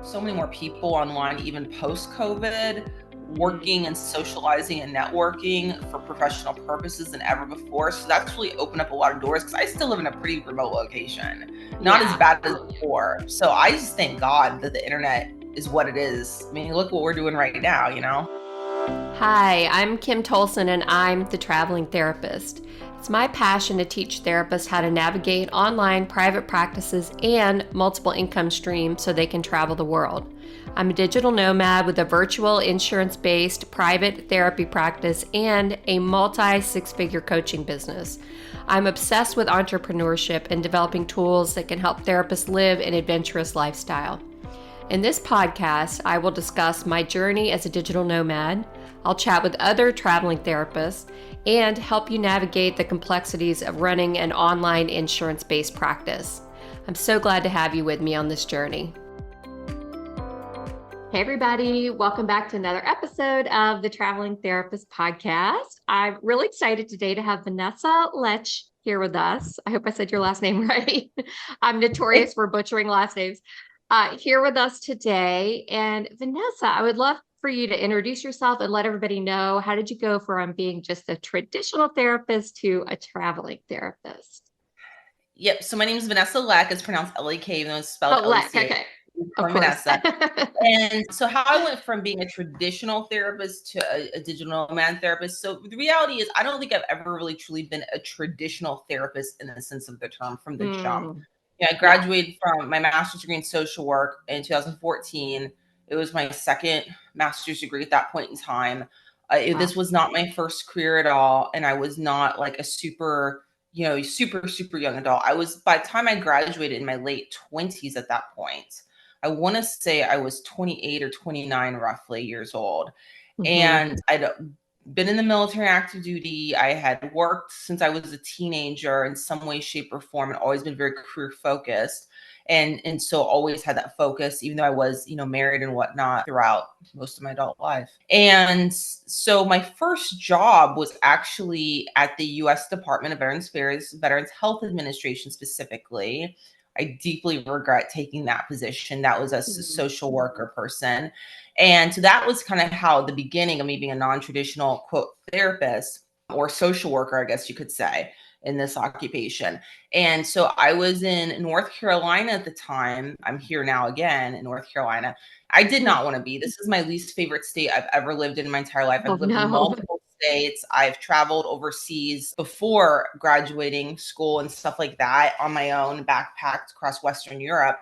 so many more people online, even post-COVID, working and socializing and networking for professional purposes than ever before. So that's really opened up a lot of doors because I still live in a pretty remote location, not as bad as before. So I just thank God that the internet is what it is. I mean, look what we're doing right now, you know? Hi, I'm Kim Tolson and I'm the traveling therapist. It's my passion to teach therapists how to navigate online private practices and multiple income streams so they can travel the world. I'm a digital nomad with a virtual insurance-based private therapy practice and a multi-six-figure coaching business. I'm obsessed with entrepreneurship and developing tools that can help therapists live an adventurous lifestyle. In this podcast, I will discuss my journey as a digital nomad. I'll chat with other traveling therapists and help you navigate the complexities of running an online insurance-based practice. I'm so glad to have you with me on this journey. Hey everybody, welcome back to another episode of the Traveling Therapist Podcast. I'm really excited today to have Vanessa Lech here with us. I hope I said your last name right. I'm notorious for butchering last names. Here with us today. And Vanessa, I would love for you to introduce yourself and let everybody know, how did you go from being just a traditional therapist to a traveling therapist? Yep. So my name is Vanessa Lech. It's pronounced L-E-K, even though it's spelled Lech, L-E-C-H. okay. Of course. Vanessa. And so how I went from being a traditional therapist to a digital nomad therapist. So the reality is I don't think I've ever really truly been a traditional therapist in the sense of the term from the jump. Yeah, I graduated from my master's degree in social work in 2014. It was my second master's degree at that point in time. This was not my first career at all. And I was not like a super young adult. By the time I graduated in my late 20s at that point, I want to say I was 28 or 29 roughly years old. And I'd been in the military active duty. I had worked since I was a teenager in some way, shape, or form, and always been very career focused. And so always had that focus, even though I was, married and whatnot throughout most of my adult life. And so my first job was actually at the U.S. Department of Veterans Affairs, Veterans Health Administration specifically. I deeply regret taking that position. That was a social worker person. And so that was kind of how the beginning of me being a non-traditional quote therapist or social worker, I guess you could say, in this occupation. And so I was in North Carolina at the time. I'm here now again in North Carolina. I did not want to be. This is my least favorite state I've ever lived in my entire life. I've lived in multiple states. I've traveled overseas before graduating school and stuff like that on my own, backpacked across Western Europe.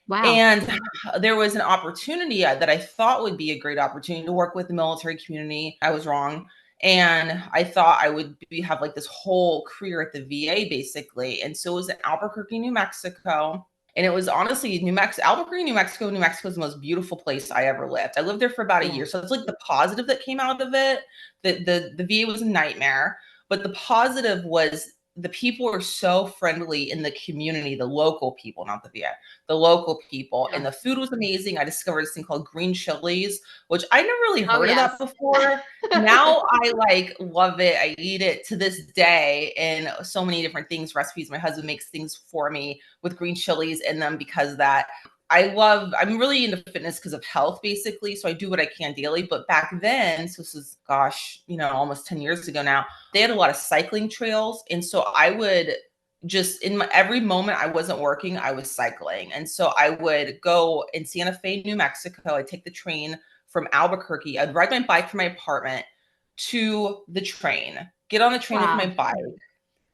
Wow. And there was an opportunity that I thought would be a great opportunity to work with the military community. I was wrong. And I thought I would have like this whole career at the VA basically. And so it was in Albuquerque, New Mexico. And it was honestly Albuquerque, New Mexico is the most beautiful place I ever lived. I lived there for about a year. So it's like the positive that came out of it. The VA was a nightmare, but the positive was the people were so friendly in the community, the local people, not the VA, the local people. And the food was amazing. I discovered this thing called green chilies, which I never really heard of that before. Now I love it. I eat it to this day in so many different things, recipes. My husband makes things for me with green chilies in them because of that. I'm really into fitness because of health, basically. So I do what I can daily. But back then, so this is, almost 10 years ago now, they had a lot of cycling trails. And so I would just every moment I wasn't working, I was cycling. And so I would go in Santa Fe, New Mexico. I'd take the train from Albuquerque. I'd ride my bike from my apartment to the train, get on the train with my bike,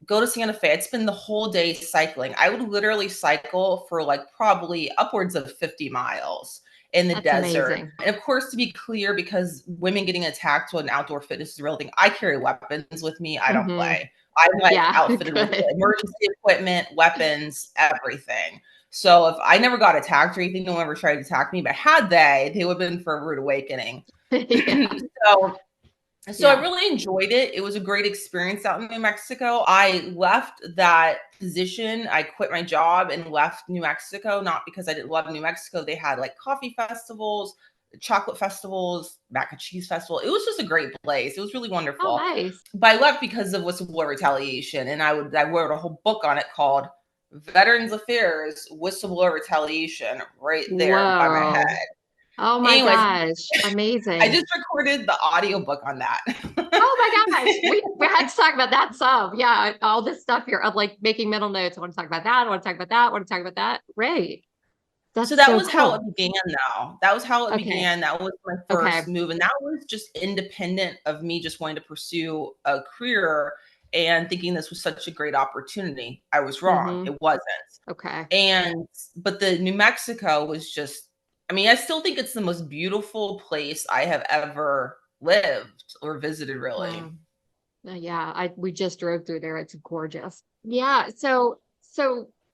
go to Santa Fe. I'd spend the whole day cycling. I would literally cycle for probably upwards of 50 miles in the desert. Amazing. And of course, to be clear, because women getting attacked while an outdoor fitness is a real thing, I carry weapons with me. I don't play. I'm outfitted with emergency equipment, weapons, everything. So if I never got attacked or anything, no one ever tried to attack me, but had they would have been for a rude awakening. So I really enjoyed it. It was a great experience out in New Mexico. I left that position. I quit my job and left New Mexico, not because I didn't love New Mexico. They had coffee festivals, chocolate festivals, mac and cheese festival. It was just a great place. It was really wonderful. Oh, nice. But I left because of whistleblower retaliation. And I wrote a whole book on it called Veterans Affairs, whistleblower retaliation right there by my head. Whoa. Oh my Anyways, gosh. I Amazing. just recorded the audiobook on that. Oh my gosh. We had to talk about that some. Yeah. All this stuff here of like making mental notes. I want to talk about that. I want to talk about that. I want to talk about that. Right. So That's that so was how it cool. began though. That was how it Okay. began. That was my Okay. first move. And that was just independent of me just wanting to pursue a career and thinking this was such a great opportunity. I was wrong. Mm-hmm. It wasn't. Okay. But the New Mexico was just, I mean, I still think it's the most beautiful place I have ever lived or visited, really. Wow. Yeah, we just drove through there. It's gorgeous. Yeah, so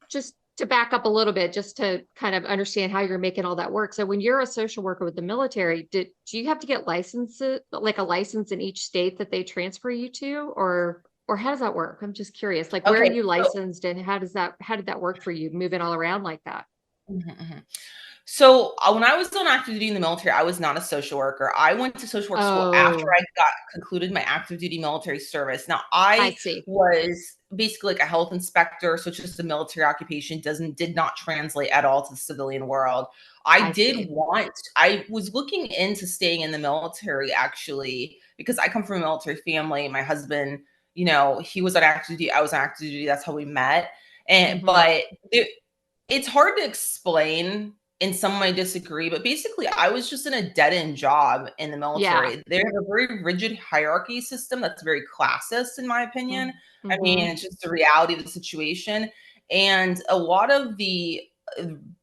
just to back up a little bit, just to kind of understand how you're making all that work. So when you're a social worker with the military, do you have to get licenses, like a license in each state that they transfer you to, or how does that work? I'm just curious. Like where are Okay, you so licensed and how did that work for you moving all around like that? mhm, mhm. So, when I was on active duty in the military, I was not a social worker. I went to social work school after Oh, I got concluded my active duty military service. Now, I I see. was basically like a health inspector, so it's just a military occupation did not translate at all to the civilian world. I see. I was looking into staying in the military actually because I come from a military family. My husband, he was on active duty, I was on active duty. That's how we met. And Mm-hmm. but it's hard to explain, and some might disagree, but basically, I was just in a dead end job in the Yeah. military. They have a very rigid hierarchy system that's very classist, in my opinion. I mean, Mm-hmm. it's just the reality of the situation. And a lot of the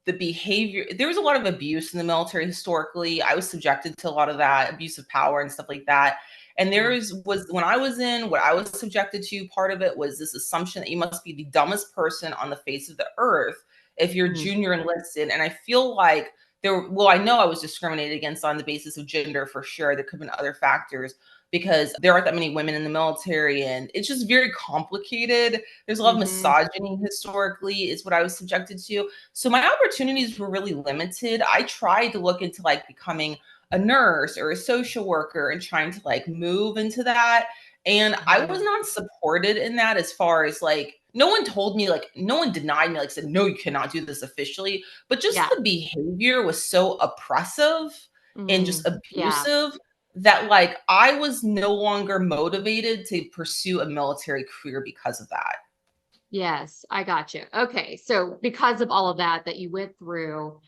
behavior, there was a lot of abuse in the military historically. I was subjected to a lot of that abuse of power and stuff like that. And there Mm-hmm. was when I was in, what I was subjected to, part of it was this assumption that you must be the dumbest person on the face of the earth if you're Mm-hmm. junior enlisted. And I feel like I know I was discriminated against on the basis of gender for sure. There could have been other factors because there aren't that many women in the military and it's just very complicated. There's a lot of Mm-hmm. misogyny historically, is what I was subjected to. So my opportunities were really limited. I tried to look into like becoming a nurse or a social worker and trying to like move into that. And I was Mm-hmm. not supported in that, as far as like, no one told me, like, no one denied me, like, said, no, you cannot do this officially. But just Yeah. the behavior was so oppressive and just Yeah. abusive that, like, I was no longer motivated to pursue a military career because of that. Yes, I got you. Okay. So because of all of that you went through,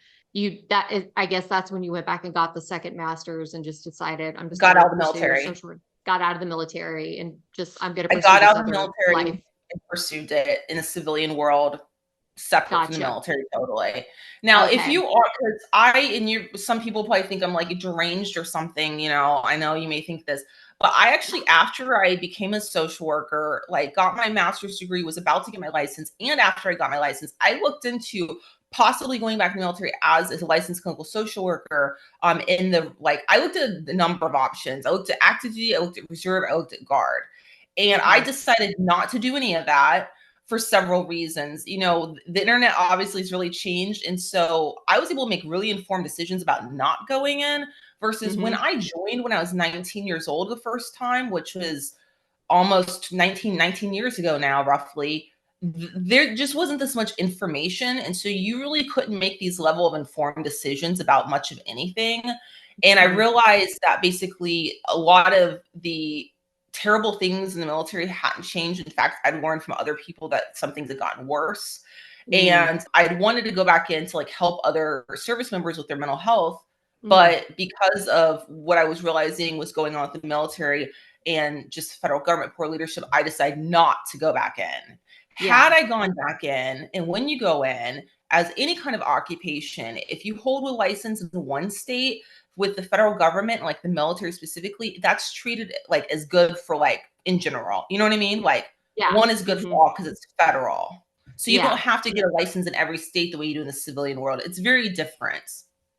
that is, I guess that's when you went back and got the second master's and just decided I'm just going Got to out of the pursue military. social work, got out of the military and just I'm going to I pursue got this out of the other military life. and pursued it in a civilian world, separate from the Gotcha. military totally. Now, if Okay. you are, because some people probably think I'm like deranged or something, I know you may think this, but I actually, after I became a social worker, like got my master's degree, was about to get my license. And after I got my license, I looked into possibly going back to the military as a licensed clinical social worker. I looked at the number of options. I looked at active duty, I looked at reserve, I looked at guard. And I Okay. decided not to do any of that for several reasons. The internet obviously has really changed. And so I was able to make really informed decisions about not going in versus when Mm-hmm. I joined when I was 19 years old the first time, which was almost 19 years ago now, roughly. There just wasn't this much information. And so you really couldn't make these level of informed decisions about much of anything. And I Mm-hmm. realized that basically a lot of the terrible things in the military hadn't changed. In fact, I'd learned from other people that some things had gotten worse. Mm. And I'd wanted to go back in to like help other service members with their mental health. Mm. But because of what I was realizing was going on with the military and just federal government poor leadership, I decided not to go back in. Had Yeah. I gone back in, and when you go in as any kind of occupation, if you hold a license in one state with the federal government, like the military specifically, that's treated like as good for like in general. You know what I mean? Like Yeah. one is good for Mm-hmm. all because it's federal. So you don't Yeah. have to get a license in every state the way you do in the civilian world. It's very different.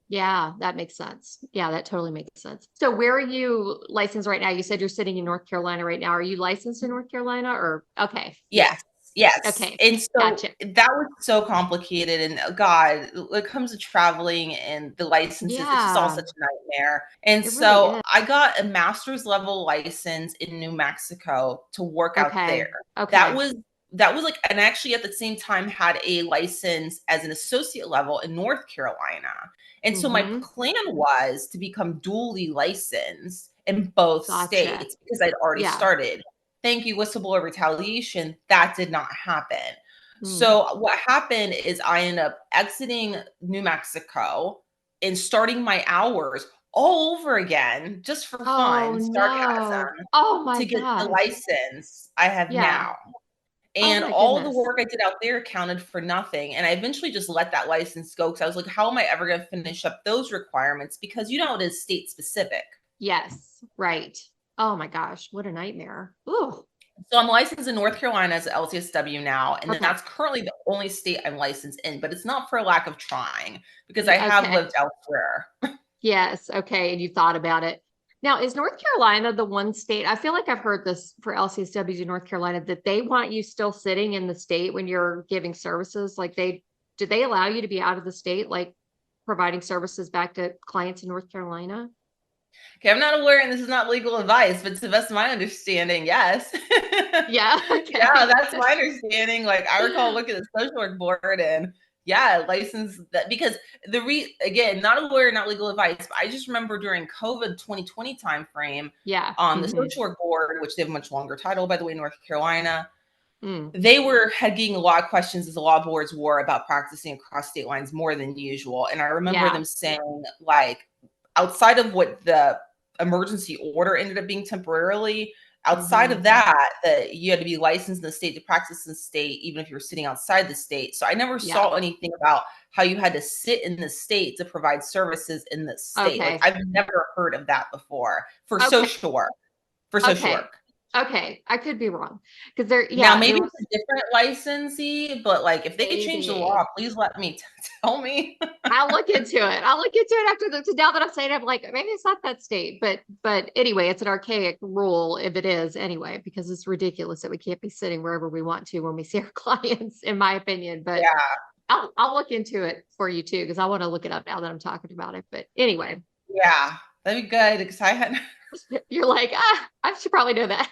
Yeah, that makes sense. Yeah, that totally makes sense. So where are you licensed right now? You said you're sitting in North Carolina right now. Are you licensed in North Carolina or okay. Yeah. Yes, yes. Okay. And so Gotcha. that was so complicated. And God, when it comes to traveling and the licenses, it's just all Yeah, such a nightmare. And it really so is. I got a master's level license in New Mexico to work out there. Okay. That Okay. was that was like, and actually at the same time had a license as an associate level in North Carolina. And so my plan was to become dually licensed in both Gotcha. states because I'd already Yeah. started. Thank you, whistleblower retaliation. That did not happen. Mm. So what happened is I ended up exiting New Mexico and starting my hours all over again just for Oh fun, no. sarcasm, Oh my to get the gosh. license I have Yeah. now. Oh And my all the goodness. work I did out there counted for nothing. And I eventually just let that license go because I was like, how am I ever going to finish up those requirements? Because you know it is state specific. Yes. Right. Oh my gosh. What a nightmare. Ooh. So I'm licensed in North Carolina as an LCSW now, and Okay. that's currently the only state I'm licensed in, but it's not for a lack of trying because I have Okay. lived elsewhere. Yes. Okay. And you thought about it. Now, is North Carolina the one state? I feel like I've heard this for LCSWs in North Carolina that they want you still sitting in the state when you're giving services. Like do they allow you to be out of the state, like providing services back to clients in North Carolina? Okay, I'm not aware, and this is not legal advice, but to the best of my understanding, yes. Yeah. Yeah, Okay. that's my understanding. Like I recall looking at the social work board and yeah, license that because again, not aware, not legal advice, but I just remember during COVID 2020 timeframe, Yeah. the social work board, which they have a much longer title, by the way, North Carolina, Mm. they had getting a lot of questions as the law boards were about practicing across state lines more than usual. And I remember Yeah. them saying, like, outside of what the emergency order ended up being temporarily, outside of that you had to be licensed in the state to practice in the state, even if you were sitting outside the state. So I never Yeah. saw anything about how you had to sit in the state to provide services in the state. Like Okay. I've never heard of that before for Okay. social work. For social Okay. work. Okay. I could be wrong because Now, there maybe was it's a different licensee, but like if they change the maybe. law, please let me tell me. I'll look into it. I'll look into it after the now that I'm saying it, I'm like, maybe it's not that state. But anyway, it's an archaic rule if it is anyway, because it's ridiculous that we can't be sitting wherever we want to when we see our clients, in my opinion. But Yeah, I'll look into it for you too, because I want to look it up now that I'm talking about it. But anyway, yeah, that'd be good because I had. you're like, I should probably know that.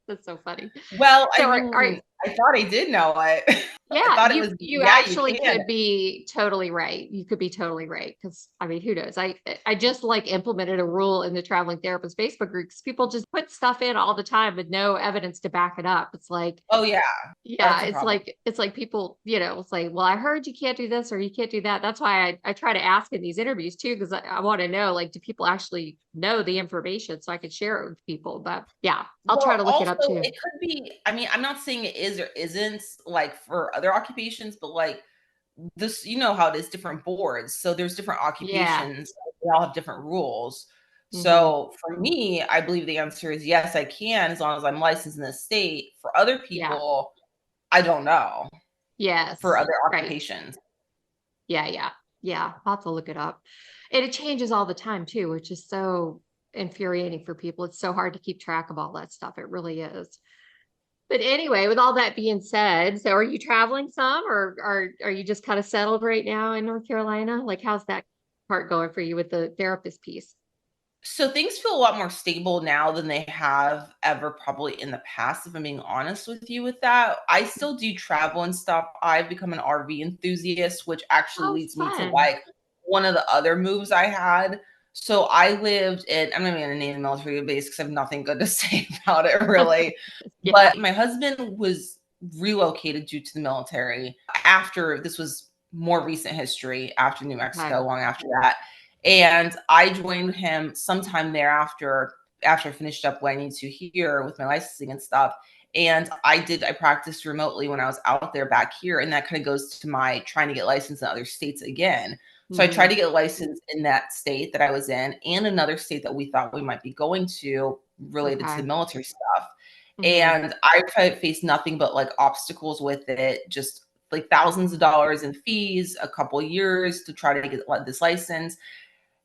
That's so funny. Well, So I mean, I thought I did know it. I yeah, thought it was. you Yeah, you actually can. could be totally right. You could be totally right because I mean, who knows? I just like implemented a rule in the traveling therapist Facebook group because people just put stuff in all the time with no evidence to back it up. It's like, Oh yeah, yeah, that's a problem. it's like people, it's like, well, I heard you can't do this or you can't do that. That's why I try to ask in these interviews too, because I want to know, like, do people actually know the information so I could share it with people? But yeah, I'll try Well, to look it also up too. it could be. I mean, I'm not saying it is or isn't like for other occupations, but like this, you know how it is, different boards. So there's different Yeah. occupations. They all have different rules. Hmm. So for me, I believe the answer is yes, I can, as long as I'm licensed in the state. For other Yeah. people, I don't know. For Yes. other Right. occupations. Yeah, yeah, yeah. I'll have to look it up. And it changes all the time too, which is so infuriating for people. It's so hard to keep track of all that stuff. It really is. But anyway, with all that being said, so are you traveling some or are you just kind of settled right now in North Carolina? Like how's that part going for you with the therapist piece? So things feel a lot more stable now than they have ever probably in the past, if I'm being honest with you with that. I still do travel and stuff. I've become an RV enthusiast, which actually Oh, leads me to fun. like one of the other moves I had. So I lived in, I'm not even gonna name the military base because I have nothing good to say about it really. Yeah. But my husband was relocated due to the military after this was more recent history after New Okay. Mexico, long after that. And I joined him sometime thereafter, after I finished up what I needed to here with my licensing and stuff. And I practiced remotely when I was out there back here. And that kind of goes to my trying to get licensed in other states again. So I tried Hmm. to get licensed in that state that I was in and another state that we thought we might be going to related to the Okay. military stuff. Hmm. And I faced nothing but like obstacles with it, just like thousands of dollars in fees, a couple years to try to get this license.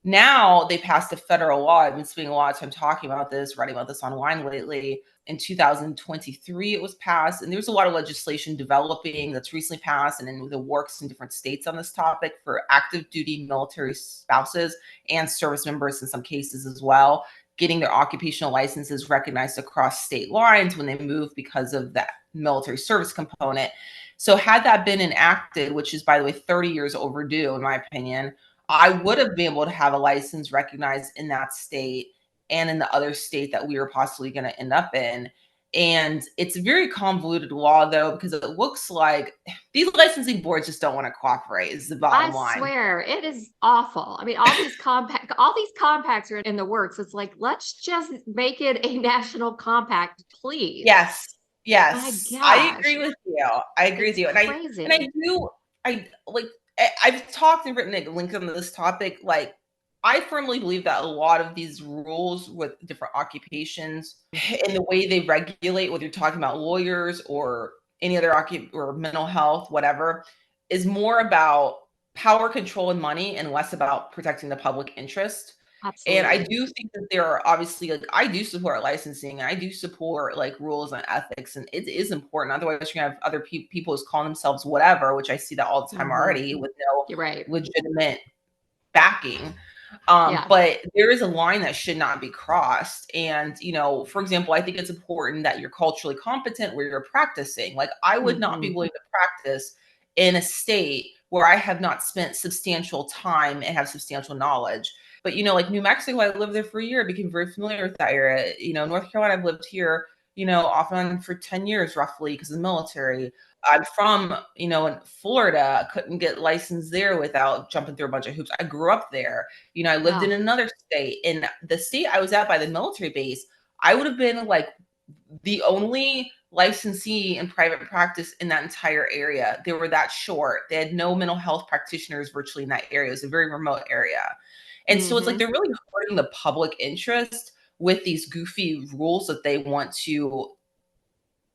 Now they passed a federal law. I've been spending a lot of time talking about this, writing about this online lately. In 2023, it was passed, and there's a lot of legislation developing that's recently passed and in the works in different states on this topic for active duty military spouses and service members in some cases as well, getting their occupational licenses recognized across state lines when they move because of that military service component. So had that been enacted, which is, by the way, 30 years overdue, in my opinion, I would have been able to have a license recognized in that state and in the other state that we were possibly going to end up in. And it's a very convoluted law, though, because it looks like these licensing boards just don't want to cooperate, is the bottom I line. swear it is awful. I mean, all these compacts are in the works. It's like, let's just make it a national compact, please. Yes. My Yes. I agree gosh, with you. I agree with it's you. And crazy. I like, I've talked and written a link on this topic. Like, I firmly believe that a lot of these rules with different occupations and the way they regulate, whether you're talking about lawyers or any other or mental health, whatever, is more about power, control, and money, and less about protecting the public interest. And I Absolutely. do think that there are obviously, like, I do support licensing. I do support like rules and ethics, and it is important. Otherwise, you're gonna have other people who's calling themselves whatever, which I see that all the time already with no You're right. legitimate backing. Yeah. But there is a line that should not be crossed. And, for example, I think it's important that you're culturally competent where you're practicing. Like, I would not be willing to practice in a state where I have not spent substantial time and have substantial knowledge. But, like New Mexico, I lived there for a year, became very familiar with that area. North Carolina, I've lived here, off and on for 10 years roughly because of the military. I'm from, in Florida, couldn't get licensed there without jumping through a bunch of hoops. I grew up there. I lived in another state. In the state I was at by the military base, I would have been like the only licensee in private practice in that entire area. They were that short. They had no mental health practitioners virtually in that area. It was a very remote area. And so it's like they're really hurting the public interest with these goofy rules that they want to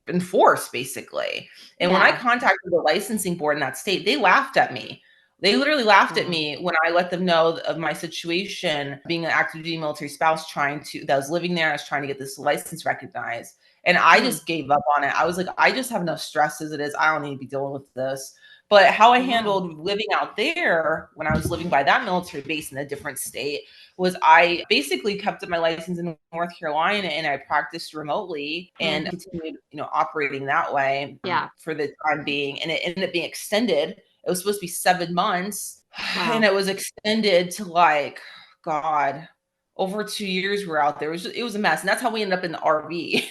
enforce, basically. And when I contacted the licensing board in that state, they laughed at me. They literally laughed at me when I let them know of my situation, being an active duty military spouse that was living there. I was trying to get this license recognized. And I just gave up on it. I was like, I just have enough stress as it is. I don't need to be dealing with this. But how I handled living out there when I was living by that military base in a different state was I basically kept up my license in North Carolina and I practiced remotely and continued, operating that way for the time being. And it ended up being extended. It was supposed to be 7 months and it was extended to God, over 2 years we're out there. It was a mess. And that's how we ended up in the RV.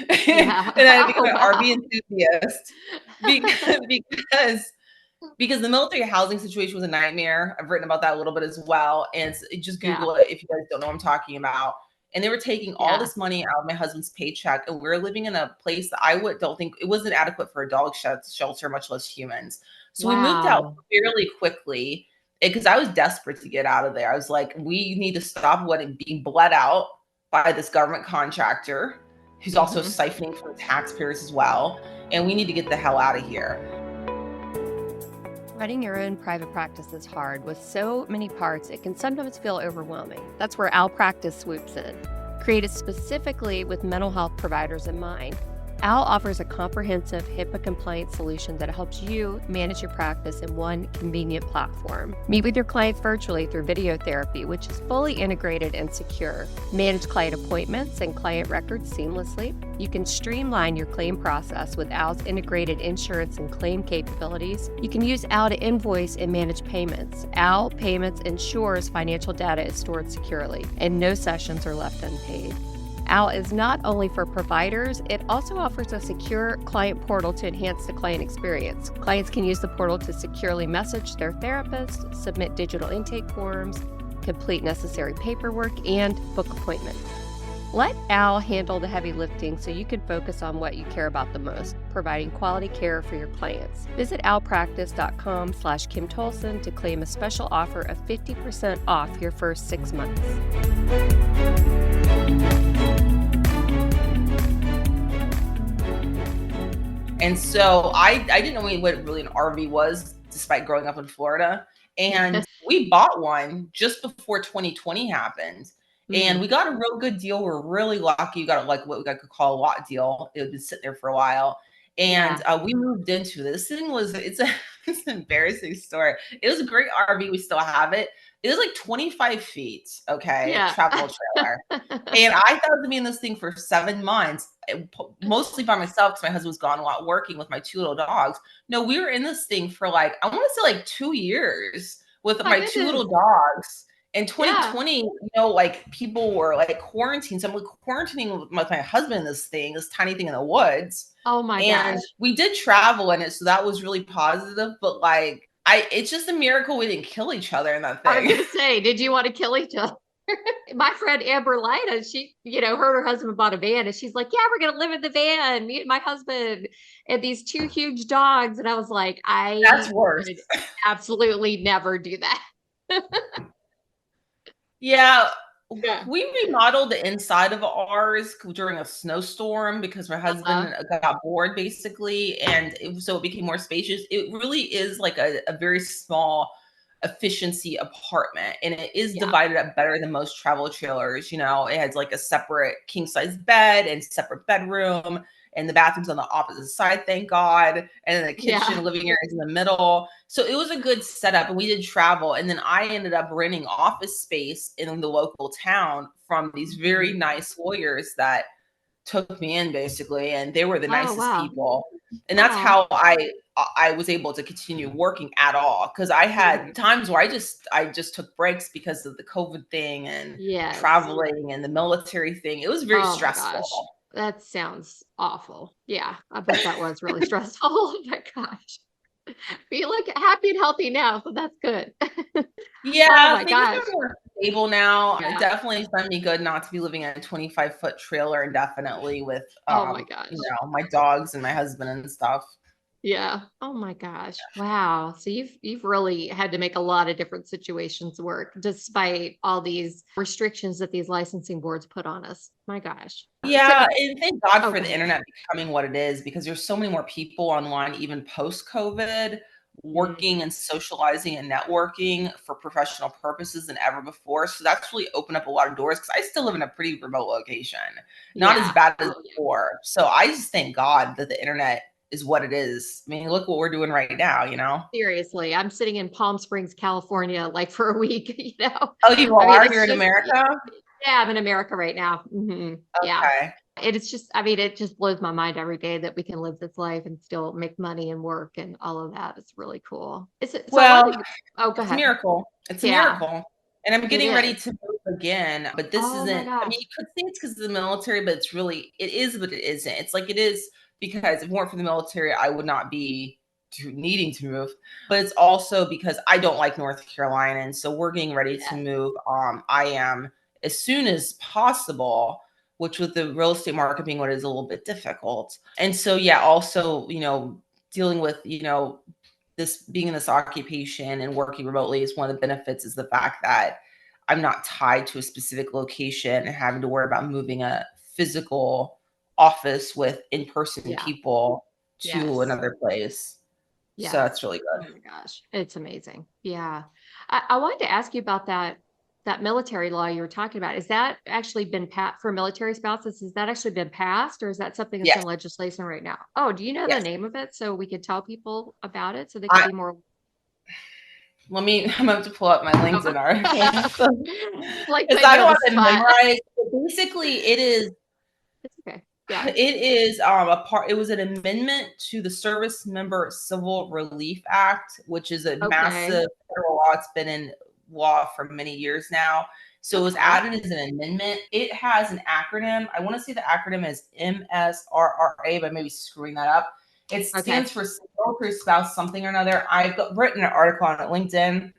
And I became an RV enthusiast because the military housing situation was a nightmare. I've written about that a little bit as well. And just Google it if you guys don't know what I'm talking about. And they were taking all this money out of my husband's paycheck. And we are living in a place that don't think it wasn't adequate for a dog shelter, much less humans. So we moved out fairly quickly because I was desperate to get out of there. I was like, we need to stop being bled out by this government contractor who's also siphoning from taxpayers as well. And we need to get the hell out of here. Running your own private practice is hard. With so many parts, it can sometimes feel overwhelming. That's where Owl Practice swoops in. Created specifically with mental health providers in mind, Owl offers a comprehensive HIPAA-compliant solution that helps you manage your practice in one convenient platform. Meet with your clients virtually through video therapy, which is fully integrated and secure. Manage client appointments and client records seamlessly. You can streamline your claim process with Owl's integrated insurance and claim capabilities. You can use Owl to invoice and manage payments. Owl Payments ensures financial data is stored securely, and no sessions are left unpaid. Owl is not only for providers, it also offers a secure client portal to enhance the client experience. Clients can use the portal to securely message their therapist, submit digital intake forms, complete necessary paperwork, and book appointments. Let Owl handle the heavy lifting so you can focus on what you care about the most, providing quality care for your clients. Visit owlpractice.com/Kim Tolson to claim a special offer of 50% off your first 6 months. And so I didn't know what really an RV was, despite growing up in Florida. And we bought one just before 2020 happened. And we got a real good deal. We're really lucky. We got what we could call a lot deal. It had been sitting there for a while. And Yeah. we moved into this thing was it's an embarrassing story. It was a great RV. We still have it. It was like 25 feet, okay, Yeah. travel trailer. And I thought to be in this thing for 7 months, mostly by myself because my husband was gone a lot working with my 2 little dogs. No, we were in this thing for like, I want to say like 2 years with My my 2 goodness. little dogs. In Yeah. 2020, like people were like quarantined. So I'm like quarantining with my husband in this tiny thing in the woods. Oh my And gosh. we did travel in it, so that was really positive. But like, it's just a miracle we didn't kill each other in that I was thing. gonna say, did you want to kill each other? My friend Amber Lida, she, her husband bought a van and she's like, yeah, we're gonna live in the van, me and my husband and these 2 huge dogs. And I was like, That's I worse. would absolutely never do that. Yeah, Yeah. we remodeled the inside of ours during a snowstorm because my Uh-huh. husband got bored basically, and so it became more spacious. It really is like a very small efficiency apartment, and it is Yeah. divided up better than most travel trailers. It has like a separate king size bed and separate bedroom, and the bathroom's on the opposite side, thank God. And then the kitchen, Yeah. living area is in the middle. So it was a good setup, and we did travel. And then I ended up renting office space in the local town from these very Mhm. nice lawyers that took me in basically, and they were the Oh, nicest wow. people. And that's Oh. how I was able to continue working at all, because I had Mhm. times where I just took breaks because of the COVID thing and Yes. traveling and the military thing. It was very Oh my stressful. gosh. That sounds awful. Yeah, I bet that was really stressful. Oh my gosh. But you look happy and healthy now, so that's good. Oh Yeah, my things gosh. are more stable now. It Yeah. definitely done me good not to be living in a 25-foot trailer indefinitely with Oh my gosh. my dogs and my husband and stuff. Yeah. Oh my gosh. Wow. So you've really had to make a lot of different situations work despite all these restrictions that these licensing boards put on us. My gosh. So Yeah, and thank God oh, for go the ahead. internet becoming what it is, because there's so many more people online even post-COVID Mm, working and socializing and networking for professional purposes than ever before. So that's really opened up a lot of doors, because I still live in a pretty remote location, not as yeah. bad as Oh yeah. before. So I just thank God that the internet is what it is. I mean, look what we're doing right now. Seriously, I'm sitting in Palm Springs, California, like for a week, Oh, you I mean, are? You're it's in just, America? yeah, I'm in America right now. Yeah. Okay. It's just, I mean, it just blows my mind every day that we can live this life and still make money and work and all of that. It's really cool. So I Well, wanted to, oh, go it's a ahead. miracle. It's a Yeah, miracle. And I'm it getting ready is. to move again, but this Oh my isn't, I mean, gosh. you could say it's because of the military, but it is, but it isn't. It's like it is because if it weren't for the military, I would not be needing to move. But it's also because I don't like North Carolina. And so we're getting ready to Yeah. move. I am as soon as possible, which with the real estate market being what is a little bit difficult. And so, yeah, also, dealing with, this being in this occupation and working remotely is one of the benefits is the fact that I'm not tied to a specific location and having to worry about moving a physical office with in-person Yeah. people to Yes. another place. So Yes. that's really Oh good. my gosh. It's amazing. Yeah. I wanted to ask you about that military law you were talking about. Is that actually been passed for military spouses? Has that actually been passed, or is that something that's Yes, in legislation right now? Oh, do you know the yes. name of it so we could tell people about it so they could I be more I'm going to pull up my LinkedIn article like because putting I you on don't the have it spot. memorized. But basically, It's okay. Yeah. it was an amendment to the Service Member Civil Relief Act, which is a Okay. massive federal law. It's been in law for many years now. So it was Okay. added as an amendment. It has an acronym. I want to say the acronym is MSRRA, but I may be screwing that up. It Okay. stands for Military Spouse something or another. Written an article on it, LinkedIn.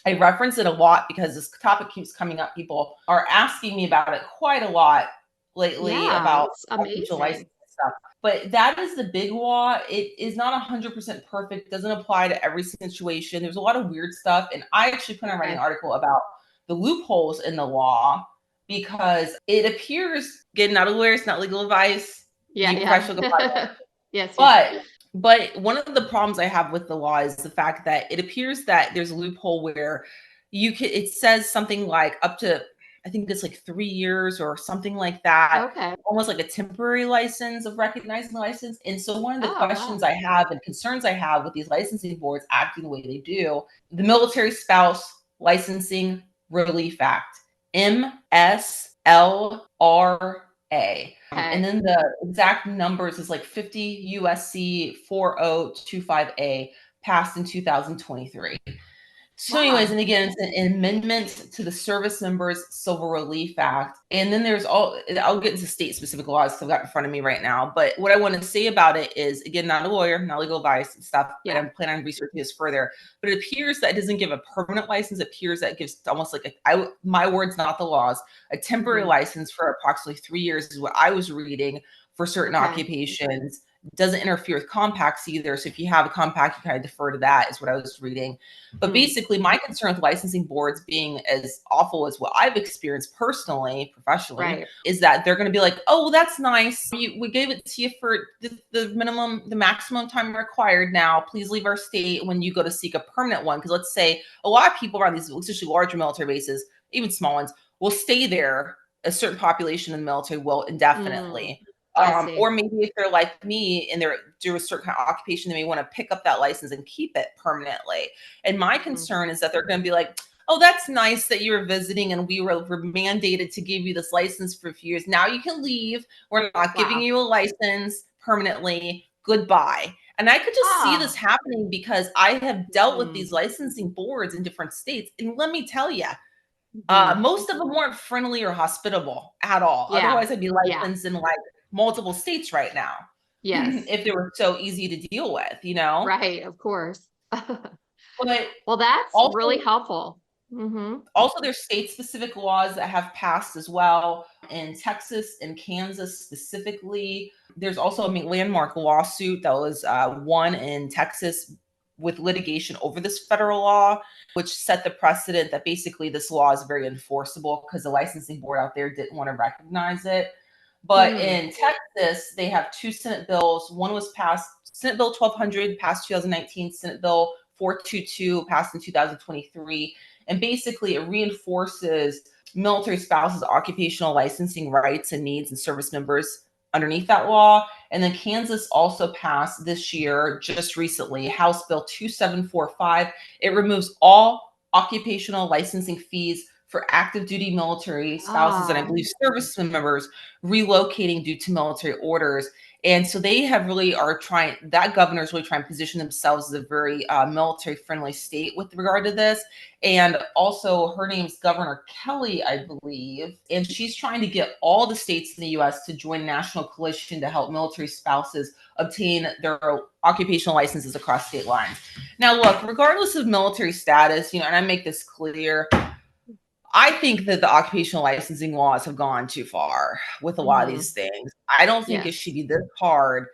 I reference it a lot because this topic keeps coming up. People are asking me about it quite a lot lately Yeah, about it's licensure license amazing. stuff. But that is the big law. It is not 100% perfect. Doesn't apply to every situation. There's a lot of weird stuff. And I actually plan on writing an Okay. article about the loopholes in the law because it appears, again, not a lawyer, it's not legal advice. Yeah, Be professional, go buy yeah. Yes, yes. but one of the problems I have with the law is the fact that it appears that there's a loophole where it says something like up to, I think it's like 3 years or something like that, Okay. almost like a temporary license of recognizing the license. And so one of the Oh, questions wow. I have and concerns I have with these licensing boards acting the way they do, the Military Spouse Licensing Relief Act, MSLRA. And Okay. then the exact numbers is like 50 USC 4025A, passed in 2023. So, anyways, Wow. and again, it's an amendment to the Service Members Civil Relief Act. And then there's I'll get into state specific laws because I've got in front of me right now. But what I want to say about it is, again, not a lawyer, not legal advice and stuff, and Yeah. I'm planning on researching this further. But it appears that it doesn't give a permanent license. It appears that it gives almost like my words, not the laws, a temporary Hmm. license for approximately 3 years is what I was reading for certain Okay. occupations. Doesn't interfere with compacts either. So if you have a compact, you kind of defer to that, is what I was reading. But Hmm. basically, my concern with licensing boards being as awful as what I've experienced personally, professionally, Right. is that they're going to be like, oh, well, that's nice. We gave it to you for the maximum time required now. Please leave our state when you go to seek a permanent one. Because let's say a lot of people around these, especially larger military bases, even small ones, will stay there. A certain population in the military will Mm. indefinitely. I see. Or maybe if they're like me and they're do a certain kind of occupation, they may want to pick up that license and keep it permanently. And my Hmm. concern is that they're going to be like, oh, that's nice that you were visiting and we're mandated to give you this license for a few years. Now you can leave. We're not giving Wow. you a license permanently. Goodbye. And I could just see this Ah. happening because I have dealt with Hmm. these licensing boards in different states. And let me tell you, Hmm. most of them weren't friendly or hospitable at all. Yeah. Otherwise, I'd be Yeah. licensed in like multiple states right now Yes. if they were so easy to deal with, you know? Right. Of course. But Well, that's really also, helpful. Hmm. there's state specific laws that have passed as well in Texas and Kansas specifically. There's also a landmark lawsuit that was won in Texas with litigation over this federal law, which set the precedent that basically this law is very enforceable because the licensing board out there didn't want to recognize it. But Hmm. in Texas, they have two Senate bills. One was passed, Senate Bill 1200, passed 2019, Senate Bill 422, passed in 2023. And basically, it reinforces military spouses' occupational licensing rights and needs and service members underneath that law. And then Kansas also passed this year, just recently, House Bill 2745. It removes all occupational licensing fees for active duty military spouses and I Ah. believe service members relocating due to military orders. And so they have really are trying, that governor's really trying to position themselves as a very military friendly state with regard to this. And also, her name's Governor Kelly, I believe. And she's trying to get all the states in the US to join a national coalition to help military spouses obtain their occupational licenses across state lines. Now, look, regardless of military status, and I make this clear, I think that the occupational licensing laws have gone too far with a lot of Hmm. these things. I don't think it should Yes. be this hard,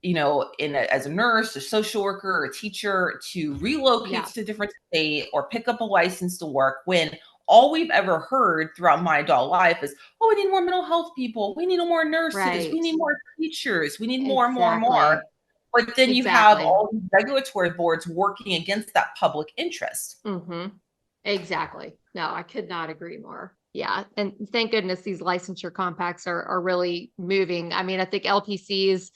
as a nurse, a social worker, or a teacher to relocate Yeah. to a different state or pick up a license to work when all we've ever heard throughout my adult life is, oh, we need more mental health people. We need more nurses. We Right. need more teachers. We need more and more and more. Exactly. But then you have Exactly. all these regulatory boards working against that public interest. Hmm. Exactly. No, I could not agree more. Yeah. And thank goodness these licensure compacts are really moving. I mean, I think LPCs,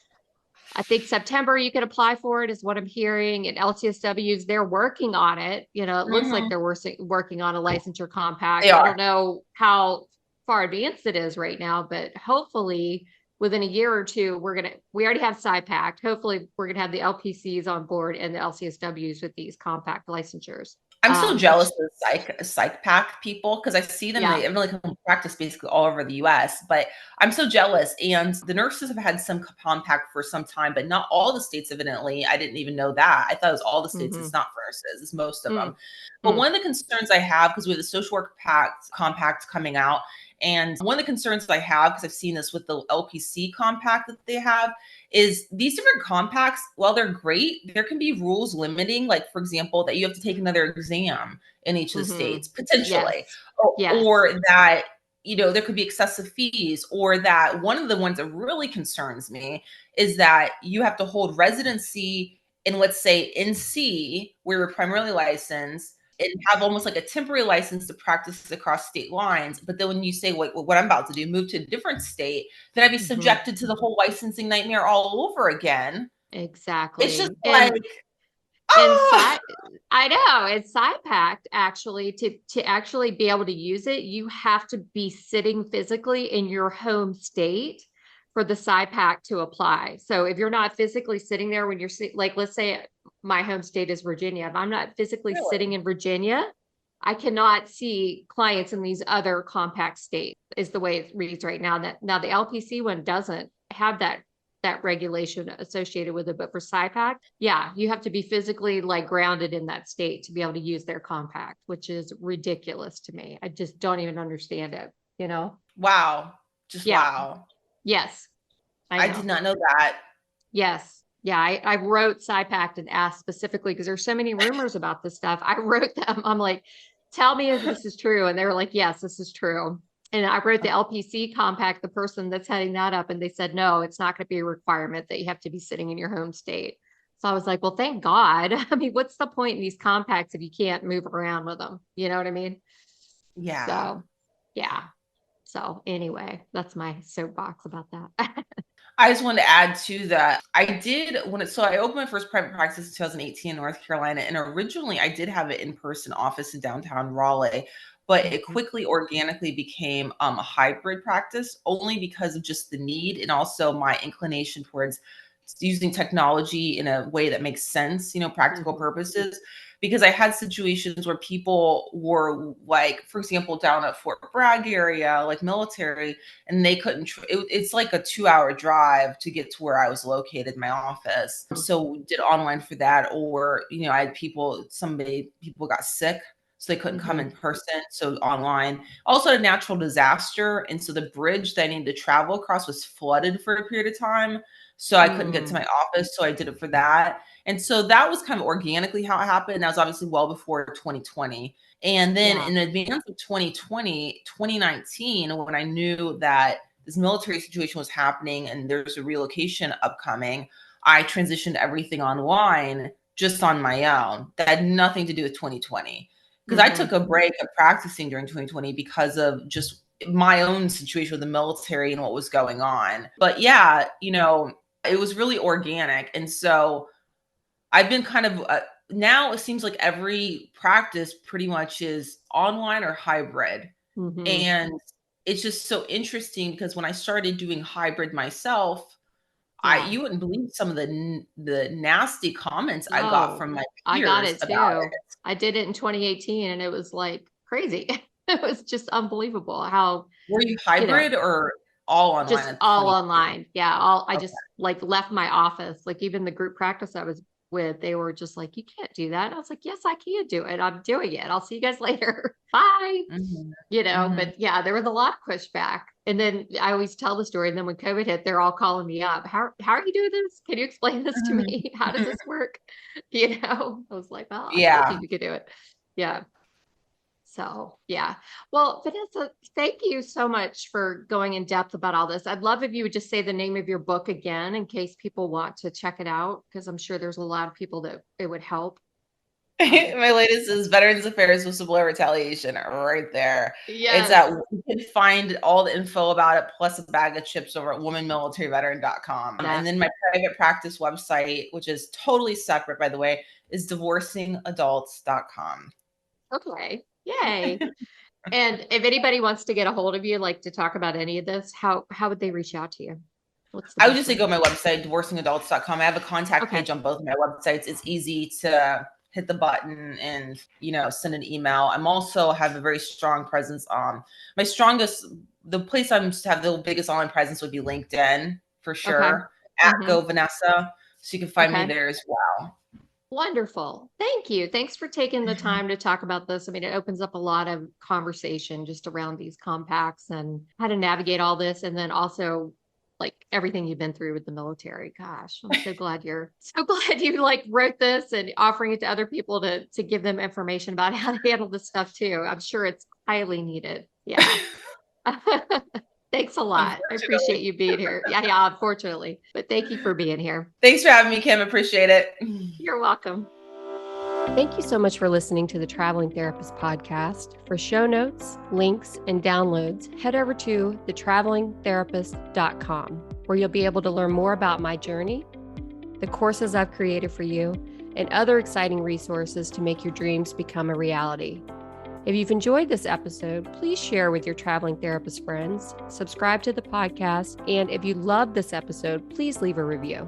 I think September you could apply for it is what I'm hearing. And LCSWs, they're working on it. It looks like Mhm. they're working on a licensure They compact. I are. don't know how far advanced it is right now, but hopefully within a year or two, we already have SIPAC. Hopefully we're going to have the LPCs on board and the LCSWs with these compact licensures. I'm so Which, jealous of psych pack people because I see them, yeah. they really come practice basically all over the US, but I'm so jealous. And the nurses have had some compact for some time, but not all the states evidently. I didn't even know that. I thought it was all the states. It's Hmm. not for nurses, it's most of them. Mm, But one mm, of the concerns I have, because we have the social work compact coming out, and one of the concerns that I have, because I've seen this with the LPC compact that they have, is these different compacts, while they're great, there can be rules limiting, like, for example, that you have to take another exam in each of the hmm. states, potentially, Yes. Yes. or that, there could be excessive fees, or that one of the ones that really concerns me is that you have to hold residency in, let's say, NC, where you're primarily licensed, and have almost like a temporary license to practice across state lines. But then when you say what I'm about to do, move to a different state, then I'd be subjected to the whole licensing nightmare all over again. It's just Exactly. like, And oh, I know it's side packed actually to actually be able to use it, you have to be sitting physically in your home state for the side pack to apply. So if you're not physically sitting there when you're like, let's say my home state is Virginia, if I'm not physically sitting really? in Virginia, I cannot see clients in these other compact states is the way it reads right now. That now the LPC one doesn't have that regulation associated with it. But for SIPAC, yeah, you have to be physically like grounded in that state to be able to use their compact, which is ridiculous to me. I just don't even understand it, you know? Wow. Just Yeah. wow. Yes. I I know. did not know that. Yes. Yeah. I wrote SIPAC and asked specifically because there's so many rumors about this stuff. I wrote them. I'm like, tell me if this is true. And they were like, yes, this is true. And I wrote the LPC compact, the person that's heading that up, and they said, no, it's not going to be a requirement that you have to be sitting in your home state. So I was like, well, thank God. I mean, what's the point in these compacts if you can't move around with them? You know what I mean? Yeah. So, yeah. So anyway, that's my soapbox about that. I just wanted to add to that. I did so I opened my first private practice in 2018 in North Carolina. And originally I did have an in-person office in downtown Raleigh, but it quickly organically became a hybrid practice only because of just the need and also my inclination towards using technology in a way that makes sense, practical purposes. Because I had situations where people were like, for example, down at Fort Bragg area, like military, and they couldn't it's like a 2-hour drive to get to where I was located, my office. So we did online for that. Or I had people got sick, so they couldn't come in person, so online. Also a natural disaster, and so the bridge that I needed to travel across was flooded for a period of time, so I couldn't get to my office, so I did it for that. And so that was kind of organically how it happened. That was obviously well before 2020. And then Yeah. in advance of 2020, 2019, when I knew that this military situation was happening and there's a relocation upcoming, I transitioned everything online just on my own. That had nothing to do with 2020. Because I took a break of practicing during 2020 because of just my own situation with the military and what was going on. But yeah, it was really organic. And so I've been kind of now it seems like every practice pretty much is online or hybrid. And it's just so interesting because when I started doing hybrid myself, Yeah. you wouldn't believe some of the nasty comments I got Oh, from my I got peers it about too. it. I did it in 2018 and it was like crazy. It was just unbelievable how, Were you you know, hybrid or all online just at all 2018? online. Yeah, I Okay. just like left my office. Like even the group practice I was with, they were just like, you can't do that. And I was like, yes, I can do it. I'm doing it. I'll see you guys later. Bye. Mhm. But Mhm. yeah, there was a lot of pushback. And then I always tell the story. And then when COVID hit, they're all calling me up. How are you doing this? Can you explain this to Mhm. me? How does Mhm. this work? I was like, well, I told you Yeah. you could do it. Yeah. So, yeah. Well, Vanessa, thank you so much for going in depth about all this. I'd love if you would just say the name of your book again in case people want to check it out, because I'm sure there's a lot of people that it would help. My latest is Veterans Affairs Whistleblower Retaliation right there. It's Yes. at you can find all the info about it plus a bag of chips over at womanmilitaryveteran.com. And That. then my private practice website, which is totally separate, by the way, is divorcingadults.com. Okay. Yay. And if anybody wants to get a hold of you, like to talk about any of this, how would they reach out to you? What's the I would best just say way? go to my website, divorcingadults.com. I have a contact Okay. page on both of my websites. It's easy to hit the button and send an email. I'm also have a very strong presence on my strongest the place I'm have the biggest online presence would be LinkedIn for Okay. sure at Mm-hmm. Go Vanessa. So you can find me Okay. there as well. Wonderful. Thank you. Thanks for taking the time to talk about this. I mean, it opens up a lot of conversation just around these compacts and how to navigate all this. And then also like everything you've been through with the military. Gosh, I'm so glad you're so glad you like wrote this and offering it to other people to give them information about how to handle this stuff too. I'm sure it's highly needed. Yeah. Thanks a lot. I Unfortunately. appreciate you being here. Yeah, unfortunately. But thank you for being here. Thanks for having me, Kim. Appreciate it. You're welcome. Thank you so much for listening to the Traveling Therapist podcast. For show notes, links, and downloads, head over to thetravelingtherapist.com, where you'll be able to learn more about my journey, the courses I've created for you, and other exciting resources to make your dreams become a reality. If you've enjoyed this episode, please share with your traveling therapist friends, subscribe to the podcast, and if you loved this episode, please leave a review.